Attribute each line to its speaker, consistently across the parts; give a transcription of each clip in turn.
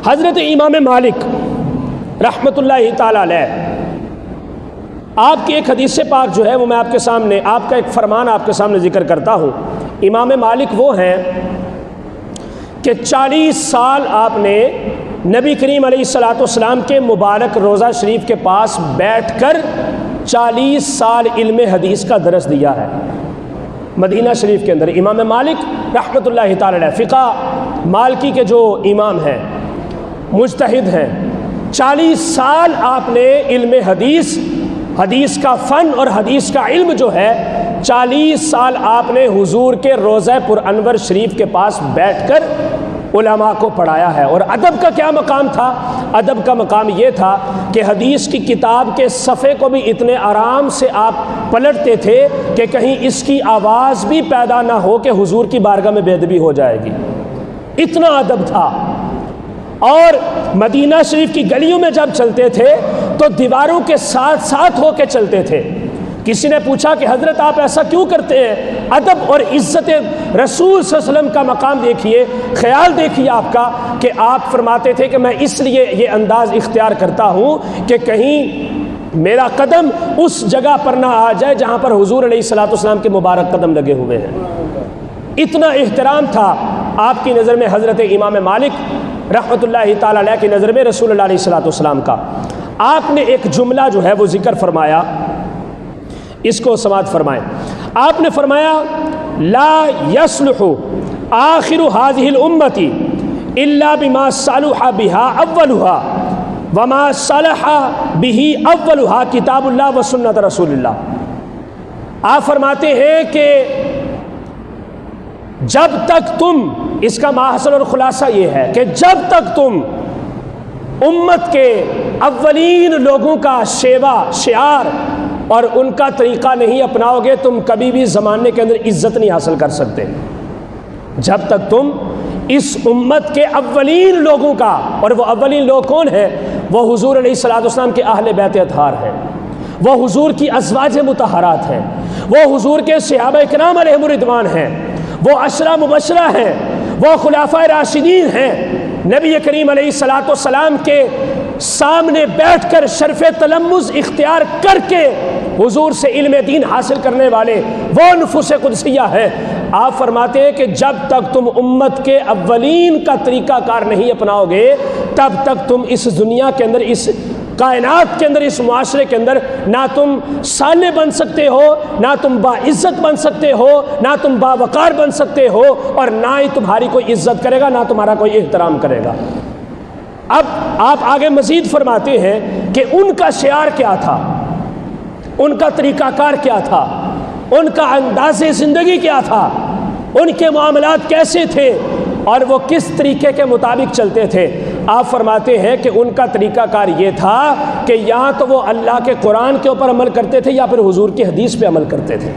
Speaker 1: حضرت امام مالک رحمۃ اللہ تعالیٰ علیہ، آپ کی ایک حدیث پاک جو ہے وہ میں آپ کے سامنے، آپ کا ایک فرمان آپ کے سامنے ذکر کرتا ہوں۔ امام مالک وہ ہیں کہ 40 سال آپ نے نبی کریم علیہ الصلاۃ والسلام کے مبارک روضہ شریف کے پاس بیٹھ کر 40 سال علم حدیث کا درس دیا ہے مدینہ شریف کے اندر۔ امام مالک رحمۃ اللہ تعالی علیہ فقہ مالکی کے جو امام ہیں، مجتہد ہیں، 40 سال آپ نے علم حدیث کا فن اور حدیث کا علم جو ہے 40 سال آپ نے حضور کے روضہ پر انور شریف کے پاس بیٹھ کر علماء کو پڑھایا ہے۔ اور ادب کا کیا مقام تھا؟ ادب کا مقام یہ تھا کہ حدیث کی کتاب کے صفحے کو بھی اتنے آرام سے آپ پلٹتے تھے کہ کہیں اس کی آواز بھی پیدا نہ ہو کہ حضور کی بارگاہ میں بے ادبی ہو جائے گی، اتنا ادب تھا۔ اور مدینہ شریف کی گلیوں میں جب چلتے تھے تو دیواروں کے ساتھ ساتھ ہو کے چلتے تھے۔ کسی نے پوچھا کہ حضرت آپ ایسا کیوں کرتے ہیں؟ ادب اور عزت رسول صلی اللہ علیہ وسلم کا مقام دیکھیے، خیال دیکھیے آپ کا، کہ آپ فرماتے تھے کہ میں اس لیے یہ انداز اختیار کرتا ہوں کہ کہیں میرا قدم اس جگہ پر نہ آ جائے جہاں پر حضور علیہ الصلوۃ والسلام کے مبارک قدم لگے ہوئے ہیں۔ اتنا احترام تھا آپ کی نظر میں حضرت امام مالک رحمۃ اللہ تعالی علیہ کی نظر میں رسول اللہ علیہ الصلوۃ والسلام کا۔ آپ نے ایک جملہ جو ہے وہ ذکر فرمایا، اس کو سماعت فرمائیں۔ آپ نے فرمایا لا يصلح آخر هذه الامة الا بما صلح بها اولها وما صلح به اولها کتاب اللہ و سنت رسول اللہ۔ آپ فرماتے ہیں کہ جب تک تم، اس کا ماحصل اور خلاصہ یہ ہے کہ جب تک تم امت کے اولین لوگوں کا شعار اور ان کا طریقہ نہیں اپناؤ گے، تم کبھی بھی زمانے کے اندر عزت نہیں حاصل کر سکتے۔ جب تک تم اس امت کے اولین لوگوں کا، اور وہ اولین لوگ کون ہیں؟ وہ حضور علیہ الصلوۃ والسلام کے اہل بیت اطہار ہیں، وہ حضور کی ازواج مطہرات ہیں، وہ حضور کے صحابہ کرام علیہم الرضوان ہیں، وہ عشرہ مبشرہ ہیں، وہ خلفائے راشدین ہیں۔ نبی کریم علیہ الصلوۃ والسلام کے سامنے بیٹھ کر شرف تلمذ اختیار کر کے حضور سے علم دین حاصل کرنے والے وہ نفوس قدسیہ ہیں۔ آپ فرماتے ہیں کہ جب تک تم امت کے اولین کا طریقہ کار نہیں اپناؤ گے، تب تک تم اس دنیا کے اندر، اس کائنات کے اندر، اس معاشرے کے اندر نہ تم صالح بن سکتے ہو، نہ تم باعزت بن سکتے ہو، نہ تم باوقار بن سکتے ہو، اور نہ ہی تمہاری کوئی عزت کرے گا، نہ تمہارا کوئی احترام کرے گا۔ اب آپ آگے مزید فرماتے ہیں کہ ان کا شعار کیا تھا، ان کا طریقہ کار کیا تھا، ان کا انداز زندگی کیا تھا، ان کے معاملات کیسے تھے، اور وہ کس طریقے کے مطابق چلتے تھے۔ آپ فرماتے ہیں کہ ان کا طریقہ کار یہ تھا کہ یا تو وہ اللہ کے قرآن کے اوپر عمل کرتے تھے یا پھر حضور کی حدیث پہ عمل کرتے تھے۔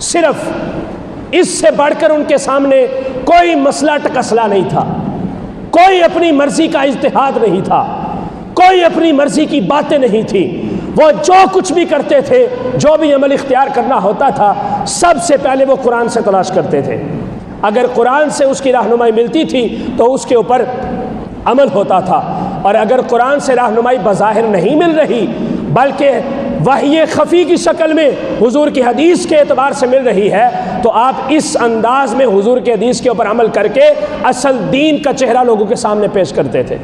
Speaker 1: صرف اس سے بڑھ کر ان کے سامنے کوئی مسئلہ ٹکسلا نہیں تھا، کوئی اپنی مرضی کا اجتہاد نہیں تھا، کوئی اپنی مرضی کی باتیں نہیں تھی۔ وہ جو کچھ بھی کرتے تھے، جو بھی عمل اختیار کرنا ہوتا تھا، سب سے پہلے وہ قرآن سے تلاش کرتے تھے۔ اگر قرآن سے اس کی رہنمائی ملتی تھی تو اس کے اوپر عمل ہوتا تھا، اور اگر قرآن سے رہنمائی بظاہر نہیں مل رہی بلکہ وحی خفی کی شکل میں حضور کی حدیث کے اعتبار سے مل رہی ہے، تو آپ اس انداز میں حضور کی حدیث کے اوپر عمل کر کے اصل دین کا چہرہ لوگوں کے سامنے پیش کرتے تھے۔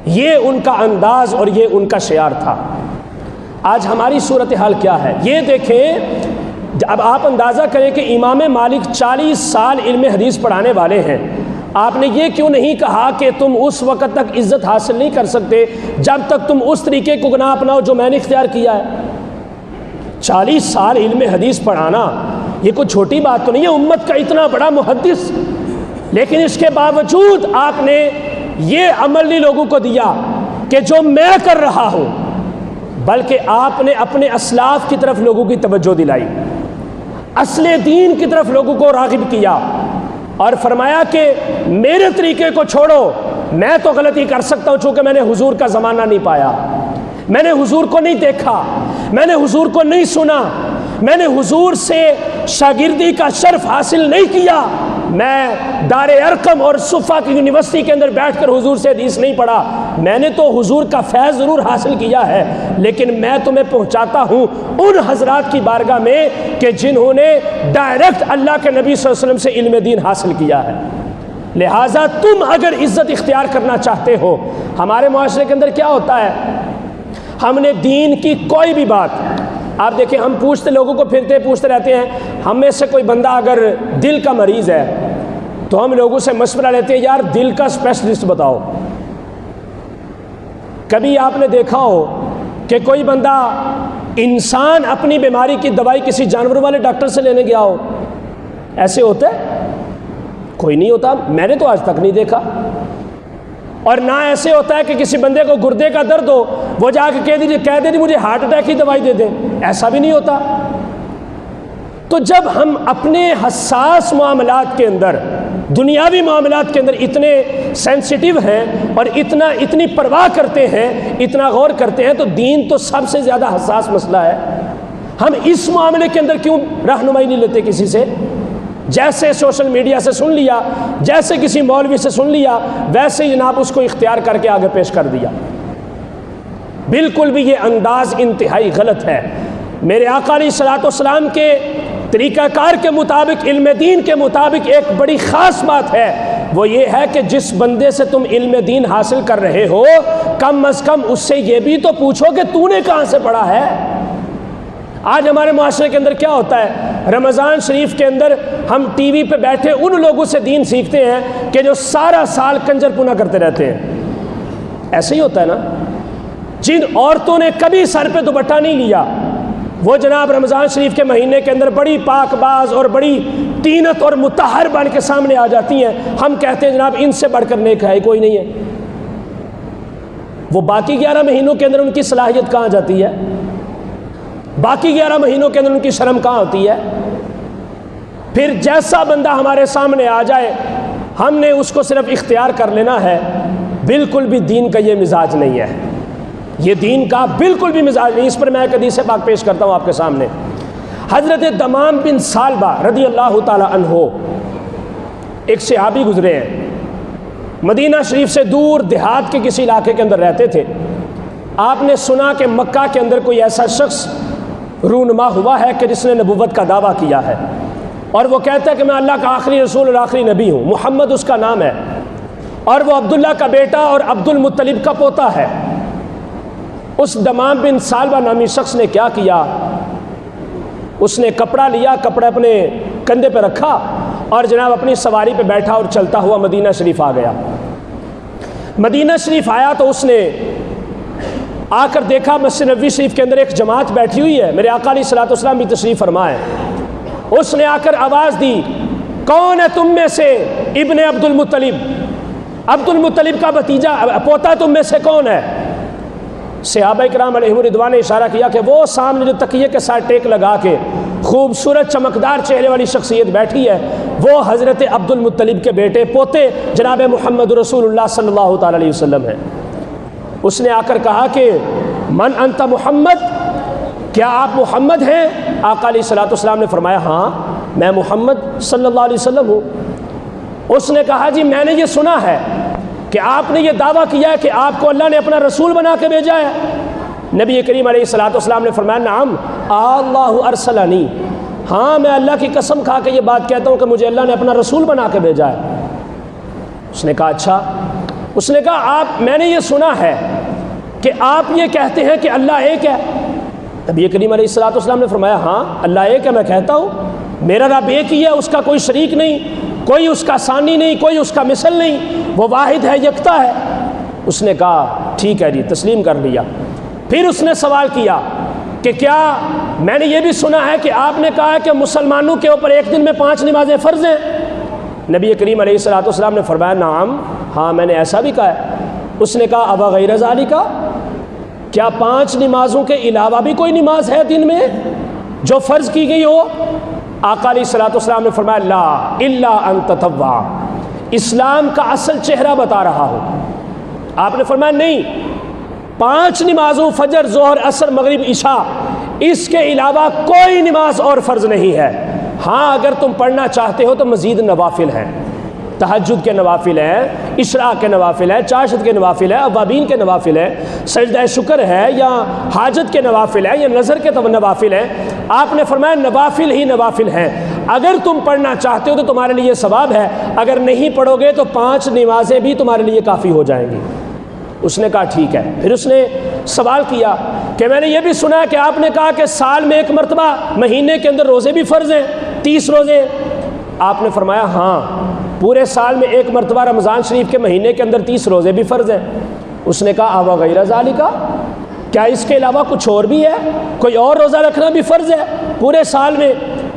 Speaker 1: یہ ان کا انداز اور یہ ان کا شعار تھا۔ آج ہماری صورتحال کیا ہے یہ دیکھیں۔ اب آپ اندازہ کریں کہ امام مالک 40 سال علم حدیث پڑھانے والے ہیں، آپ نے یہ کیوں نہیں کہا کہ تم اس وقت تک عزت حاصل نہیں کر سکتے جب تک تم اس طریقے کو نہ اپناؤ جو میں نے اختیار کیا ہے؟ 40 سال علم حدیث پڑھانا یہ کوئی چھوٹی بات تو نہیں ہے، امت کا اتنا بڑا محدث، لیکن اس کے باوجود آپ نے یہ عمل نہیں لوگوں کو دیا کہ جو میں کر رہا ہوں، بلکہ آپ نے اپنے اسلاف کی طرف لوگوں کی توجہ دلائی، اصل دین کی طرف لوگوں کو راغب کیا، اور فرمایا کہ میرے طریقے کو چھوڑو، میں تو غلطی کر سکتا ہوں چونکہ میں نے حضور کا زمانہ نہیں پایا، میں نے حضور کو نہیں دیکھا، میں نے حضور کو نہیں سنا، میں نے حضور سے شاگردی کا شرف حاصل نہیں کیا، میں دار ارقم اور صفا کی یونیورسٹی کے اندر بیٹھ کر حضور سے حدیث نہیں پڑھا، میں نے تو حضور کا فیض ضرور حاصل کیا ہے، لیکن میں تمہیں پہنچاتا ہوں ان حضرات کی بارگاہ میں کہ جنہوں نے ڈائریکٹ اللہ کے نبی صلی اللہ علیہ وسلم سے علم دین حاصل کیا ہے۔ لہٰذا تم اگر عزت اختیار کرنا چاہتے ہو، ہمارے معاشرے کے اندر کیا ہوتا ہے، ہم نے دین کی کوئی بھی بات، آپ دیکھیں ہم پوچھتے لوگوں کو پھرتے پوچھتے رہتے ہیں، ہم میں سے کوئی بندہ اگر دل کا مریض ہے تو ہم لوگوں سے مشورہ لیتے ہیں یار دل کا اسپیشلسٹ بتاؤ۔ کبھی آپ نے دیکھا ہو کہ کوئی بندہ انسان اپنی بیماری کی دوائی کسی جانور والے ڈاکٹر سے لینے گیا ہو؟ ایسے ہوتا ہے؟ کوئی نہیں ہوتا، میں نے تو آج تک نہیں دیکھا۔ اور نہ ایسے ہوتا ہے کہ کسی بندے کو گردے کا درد ہو وہ جا کے کہہ دے مجھے ہارٹ اٹیک کی دوائی دے دیں، ایسا بھی نہیں ہوتا۔ تو جب ہم اپنے حساس معاملات کے اندر، دنیاوی معاملات کے اندر اتنے سینسٹیو ہیں اور اتنی پرواہ کرتے ہیں، اتنا غور کرتے ہیں، تو دین تو سب سے زیادہ حساس مسئلہ ہے، ہم اس معاملے کے اندر کیوں رہنمائی نہیں لیتے کسی سے؟ جیسے سوشل میڈیا سے سن لیا، جیسے کسی مولوی سے سن لیا، ویسے ہی جناب اس کو اختیار کر کے آگے پیش کر دیا۔ بالکل بھی یہ انداز انتہائی غلط ہے۔ میرے آقا علیہ الصلوۃ والسلام کے طریقہ کار کے مطابق، علم دین کے مطابق ایک بڑی خاص بات ہے، وہ یہ ہے کہ جس بندے سے تم علم دین حاصل کر رہے ہو، کم از کم اس سے یہ بھی تو پوچھو کہ تو نے کہاں سے پڑھا ہے۔ آج ہمارے معاشرے کے اندر کیا ہوتا ہے، رمضان شریف کے اندر ہم ٹی وی پہ بیٹھے ان لوگوں سے دین سیکھتے ہیں کہ جو سارا سال کنجر پونا کرتے رہتے ہیں۔ ایسے ہی ہوتا ہے نا، جن عورتوں نے کبھی سر پہ دوپٹہ نہیں لیا وہ جناب رمضان شریف کے مہینے کے اندر بڑی پاک باز اور بڑی تینت اور مطہر بن کے سامنے آ جاتی ہیں، ہم کہتے ہیں جناب ان سے بڑھ کر نیک ہے کوئی نہیں ہے۔ وہ باقی 11 مہینوں کے اندر ان کی صلاحیت کہاں جاتی ہے؟ باقی 11 مہینوں کے اندر ان کی شرم کہاں ہوتی ہے؟ پھر جیسا بندہ ہمارے سامنے آ جائے ہم نے اس کو صرف اختیار کر لینا ہے۔ بالکل بھی دین کا یہ مزاج نہیں ہے، یہ دین کا بالکل بھی مزاج نہیں۔ اس پر میں ایک حدیث پاک پیش کرتا ہوں آپ کے سامنے۔ حضرت دمام بن ثعلبہ رضی اللہ تعالی عنہ ایک صحابی گزرے ہیں، مدینہ شریف سے دور دیہات کے کسی علاقے کے اندر رہتے تھے۔ آپ نے سنا کہ مکہ کے اندر کوئی ایسا شخص رونما ہوا ہے کہ جس نے نبوت کا دعویٰ کیا ہے، اور وہ کہتا ہے کہ میں اللہ کا آخری رسول اور آخری نبی ہوں، محمد اس کا نام ہے، اور وہ عبداللہ کا بیٹا اور عبد المطلب کا پوتا ہے۔ اس دمام بن ثعلبہ نامی شخص نے کیا کیا، اس نے کپڑا لیا، کپڑا اپنے کندھے پہ رکھا اور جناب اپنی سواری پہ بیٹھا اور چلتا ہوا مدینہ شریف آ گیا۔ مدینہ شریف آیا تو اس نے آ کر دیکھا مسجد نبوی شریف کے اندر ایک جماعت بیٹھی ہوئی ہے، میرے آقا علیہ الصلوۃ والسلام بھی تشریف فرما ہے۔ اس نے آ کر آواز دی، کون ہے تم میں سے ابن عبد المطلب، عبد المطلب کا بھتیجا پوتا تم میں سے کون ہے؟ صحابہ کرام علیہم رضوان نے اشارہ کیا کہ وہ سامنے جو تکیے کے ساتھ ٹیک لگا کے خوبصورت چمکدار چہرے والی شخصیت بیٹھی ہے وہ حضرت عبد المطلب کے بیٹے پوتے جناب محمد رسول اللہ صلی اللہ تعالی علیہ وسلم ہیں۔ اس نے آ کر کہا کہ من انت محمد، کیا آپ محمد ہیں؟ آقا علیہ الصلوۃ والسلام نے فرمایا ہاں میں محمد صلی اللہ علیہ وسلم ہوں۔ اس نے کہا جی میں نے یہ سنا ہے کہ آپ نے یہ دعویٰ کیا ہے کہ آپ کو اللہ نے اپنا رسول بنا کے بھیجا ہے۔ نبی کریم علیہ الصلوۃ والسلام نے فرمایا نعم اللہ ارسلنی، ہاں میں اللہ کی قسم کھا کے یہ بات کہتا ہوں کہ مجھے اللہ نے اپنا رسول بنا کے بھیجا ہے۔ اس نے کہا اچھا۔ اس نے کہا میں نے یہ سنا ہے کہ آپ یہ کہتے ہیں کہ اللہ ایک ہے۔ نبی کریم علیہ الصلوۃ والسلام نے فرمایا ہاں اللہ ایک ہے، میں کہتا ہوں میرا رب ایک ہی ہے، اس کا کوئی شریک نہیں، کوئی اس کا ثانی نہیں، کوئی اس کا مثل نہیں، وہ واحد ہے، یکتا ہے۔ اس نے کہا ٹھیک ہے جی، تسلیم کر لیا۔ پھر اس نے سوال کیا کہ کیا میں نے یہ بھی سنا ہے کہ آپ نے کہا ہے کہ مسلمانوں کے اوپر ایک دن میں 5 نمازیں فرض ہیں؟ نبی کریم علیہ الصلوۃ والسلام نے فرمایا نعم ہاں میں نے ایسا بھی کہا ہے۔ اس نے کہا ابا غیر ذالک، کیا 5 نمازوں کے علاوہ بھی کوئی نماز ہے دن میں جو فرض کی گئی ہو؟ آقا علیہ الصلوۃ والسلام نے فرمایا لا الا ان تطوع، اسلام کا اصل چہرہ بتا رہا ہوں۔ آپ نے فرمایا نہیں، 5 نمازوں فجر ظہر عصر مغرب عشاء اس کے علاوہ کوئی نماز اور فرض نہیں ہے۔ ہاں اگر تم پڑھنا چاہتے ہو تو مزید نوافل ہیں، تہجد کے نوافل ہیں، اشراق کے نوافل ہیں، چاشت کے نوافل ہیں، اوابین کے نوافل ہیں، سجدہ شکر ہے یا حاجت کے نوافل ہیں یا نظر کے نوافل ہیں۔ آپ نے فرمایا نوافل ہی نوافل ہیں، اگر تم پڑھنا چاہتے ہو تو تمہارے لیے ثواب ہے، اگر نہیں پڑھو گے تو 5 نمازیں بھی تمہارے لیے کافی ہو جائیں گی۔ اس نے کہا ٹھیک ہے۔ پھر اس نے سوال کیا کہ میں نے یہ بھی سنا ہے کہ آپ نے کہا کہ سال میں 1 مرتبہ مہینے کے اندر روزے بھی فرض ہیں، 30 روزے۔ آپ نے فرمایا ہاں، پورے سال میں 1 مرتبہ رمضان شریف کے مہینے کے اندر 30 روزے بھی فرض ہیں۔ اس نے کہا آوا غیر ذالک، کیا اس کے علاوہ کچھ اور بھی ہے؟ کوئی اور روزہ رکھنا بھی فرض ہے پورے سال میں؟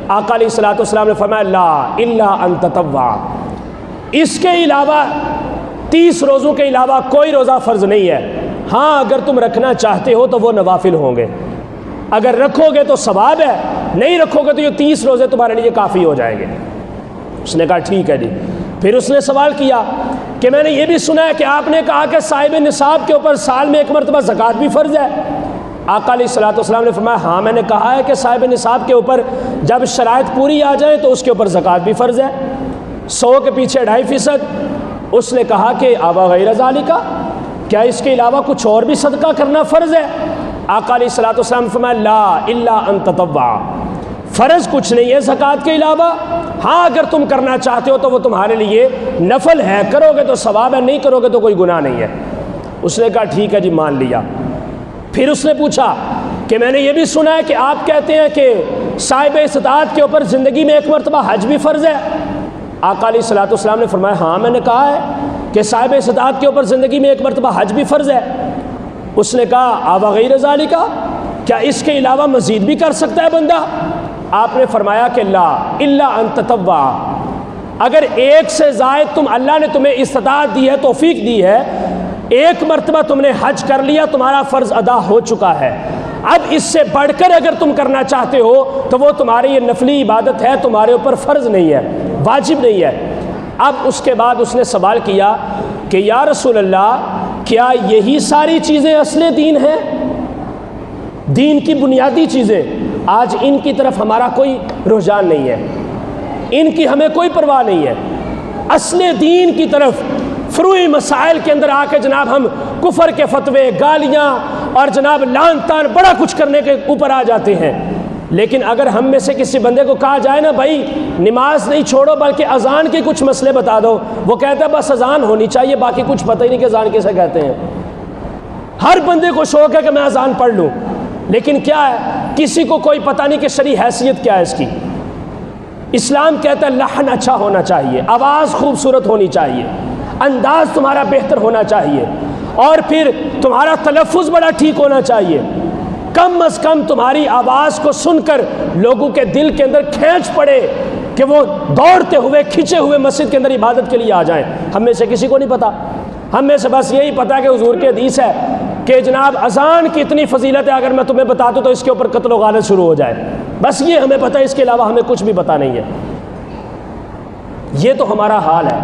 Speaker 1: آقا علیہ الصلوۃ والسلام نے فرمایا لا الا ان تطوع، اس کے علاوہ 30 روزوں کے علاوہ کوئی روزہ فرض نہیں ہے، ہاں اگر تم رکھنا چاہتے ہو تو وہ نوافل ہوں گے، اگر رکھو گے تو ثواب ہے، نہیں رکھو گے تو یہ 30 روزے تمہارے لیے کافی ہو جائیں گے۔ اس نے کہا ٹھیک ہے جی۔ پھر اس نے سوال کیا کہ میں نے یہ بھی سنا ہے کہ آپ نے کہا کہ صاحب نصاب کے اوپر سال میں 1 مرتبہ زکوٰۃ بھی فرض ہے۔ آقا علیہ الصلوۃ والسلام نے فرمایا ہاں میں نے کہا ہے کہ صاحب نصاب کے اوپر جب شرائط پوری آ جائیں تو اس کے اوپر زکوٰۃ بھی فرض ہے، 100 کے پیچھے 2.5%۔ اس نے کہا کہ آوا غیر ذالک، کیا اس کے علاوہ کچھ اور بھی صدقہ کرنا فرض ہے؟ آقا علیہ الصلوۃ والسلام نے فرمایا لا الا ان تطوع، فرض کچھ نہیں ہے زکوٰۃ کے علاوہ، ہاں اگر تم کرنا چاہتے ہو تو وہ تمہارے لیے نفل ہے، کرو گے تو ثواب ہے، نہیں کرو گے تو کوئی گناہ نہیں ہے۔ اس نے کہا ٹھیک ہے جی، مان لیا۔ پھر اس نے پوچھا کہ میں نے یہ بھی سنا ہے کہ آپ کہتے ہیں کہ صاحب استطاعت کے اوپر زندگی میں 1 مرتبہ حج بھی فرض ہے۔ آقا علیہ الصلوۃ والسلام نے فرمایا ہاں میں نے کہا ہے کہ صاحب استطاعت کے اوپر زندگی میں 1 مرتبہ حج بھی فرض ہے۔ اس نے کہا آوا غیر ذالک، کیا اس کے علاوہ مزید بھی کر سکتا ہے بندہ؟ آپ نے فرمایا کہ لا الا ان تطوع، اگر 1 سے زائد اللہ نے تمہیں استطاعت دی ہے، توفیق دی ہے، 1 مرتبہ تم نے حج کر لیا، تمہارا فرض ادا ہو چکا ہے، اب اس سے بڑھ کر اگر تم کرنا چاہتے ہو تو وہ تمہاری یہ نفلی عبادت ہے، تمہارے اوپر فرض نہیں ہے، واجب نہیں ہے۔ اب اس کے بعد اس نے سوال کیا کہ یا رسول اللہ، کیا یہی ساری چیزیں اصل دین ہیں، دین کی بنیادی چیزیں؟ آج ان کی طرف ہمارا کوئی رجحان نہیں ہے، ان کی ہمیں کوئی پرواہ نہیں ہے۔ اصل دین کی طرف فروعی مسائل کے اندر آ کے جناب ہم کفر کے فتوے، گالیاں اور جناب لعن طعن بڑا کچھ کرنے کے اوپر آ جاتے ہیں۔ لیکن اگر ہم میں سے کسی بندے کو کہا جائے نا بھائی نماز نہیں چھوڑو بلکہ اذان کے کچھ مسئلے بتا دو، وہ کہتا ہے بس اذان ہونی چاہیے، باقی کچھ پتہ ہی نہیں کہ اذان کیسے کہتے ہیں۔ ہر بندے کو شوق ہے کہ میں اذان پڑھ لوں، لیکن کیا ہے کسی کو کوئی پتہ نہیں کہ شرعی حیثیت کیا ہے اس کی۔ اسلام کہتا ہے لحن اچھا ہونا چاہیے، آواز خوبصورت ہونی چاہیے، انداز تمہارا بہتر ہونا چاہیے، اور پھر تمہارا تلفظ بڑا ٹھیک ہونا چاہیے، کم از کم تمہاری آواز کو سن کر لوگوں کے دل کے اندر کھینچ پڑے کہ وہ دوڑتے ہوئے کھنچے ہوئے مسجد کے اندر عبادت کے لیے آ جائیں۔ ہم میں سے کسی کو نہیں پتا، ہم میں سے بس یہی پتا کہ حضور کے حدیث ہے کہ جناب اذان کی اتنی فضیلت ہے، اگر میں تمہیں بتا دوں تو اس کے اوپر قتل و غارت شروع ہو جائے، بس یہ ہمیں پتہ ہے، اس کے علاوہ ہمیں کچھ بھی پتہ نہیں ہے۔ یہ تو ہمارا حال ہے۔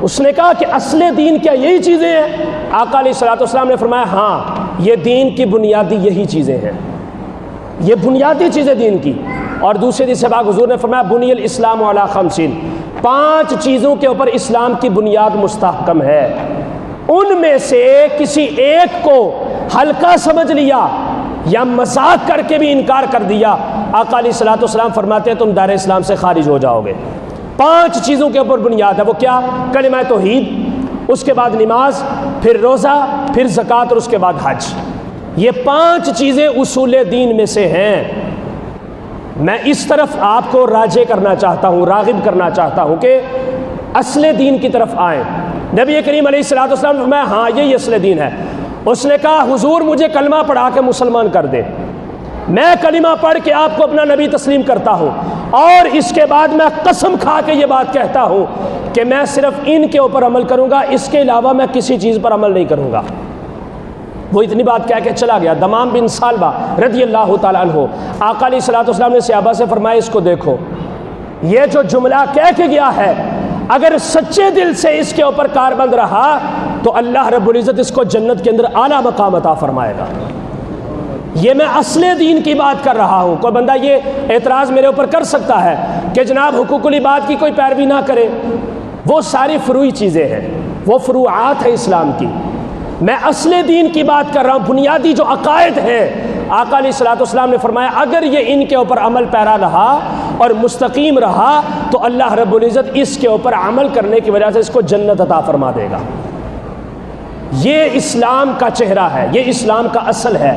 Speaker 1: اس نے کہا کہ اصل دین کیا یہی چیزیں ہیں؟ آقا علیہ الصلوۃ والسلام نے فرمایا ہاں، یہ دین کی بنیادی یہی چیزیں ہیں، یہ بنیادی چیزیں دین کی۔ اور دوسرے دن سے بعد حضور نے فرمایا بنی الاسلام علی 50، 5 چیزوں کے اوپر اسلام کی بنیاد مستحکم ہے، ان میں سے کسی ایک کو ہلکا سمجھ لیا یا مذاق کر کے بھی انکار کر دیا، آقا علیہ الصلوۃ والسلام فرماتے ہیں تم دار اسلام سے خارج ہو جاؤ گے۔ 5 چیزوں کے اوپر بنیاد ہے، وہ کیا؟ کلمہ توحید، اس کے بعد نماز، پھر روزہ، پھر زکوٰۃ اور اس کے بعد حج۔ یہ 5 چیزیں اصول دین میں سے ہیں۔ میں اس طرف آپ کو راجع کرنا چاہتا ہوں، راغب کرنا چاہتا ہوں کہ اصل دین کی طرف آئیں۔ نبی کریم علیہ الصلوۃ والسلام نے فرمایا ہاں یہی اصل دین ہے۔ اس نے کہا حضور مجھے کلمہ پڑھا کے مسلمان کر دے، میں کلمہ پڑھ کے آپ کو اپنا نبی تسلیم کرتا ہوں، اور اس کے بعد میں قسم کھا کے یہ بات کہتا ہوں کہ میں صرف ان کے اوپر عمل کروں گا، اس کے علاوہ میں کسی چیز پر عمل نہیں کروں گا۔ وہ اتنی بات کہہ کے چلا گیا۔ دمام بن سالبہ رضی اللہ تعالیٰ عنہ، آقا علیہ الصلوۃ والسلام نے صحابہ سے فرمایا اس کو دیکھو، یہ جو جملہ کہہ کے گیا ہے اگر سچے دل سے اس کے اوپر کاربند رہا تو اللہ رب العزت اس کو جنت کے اندر اعلیٰ مقام عطا فرمائے گا۔ یہ میں اصل دین کی بات کر رہا ہوں۔ کوئی بندہ یہ اعتراض میرے اوپر کر سکتا ہے کہ جناب حقوق العباد کی کوئی پیروی نہ کرے، وہ ساری فروعی چیزیں ہیں، وہ فروعات ہیں اسلام کی۔ میں اصل دین کی بات کر رہا ہوں، بنیادی جو عقائد ہیں۔ آقا علیہ الصلوۃ والسلام نے فرمایا اگر یہ ان کے اوپر عمل پیرا رہا اور مستقیم رہا تو اللہ رب العزت اس کے اوپر عمل کرنے کی وجہ سے اس کو جنت عطا فرما دے گا۔ یہ اسلام کا چہرہ ہے، یہ اسلام کا اصل ہے۔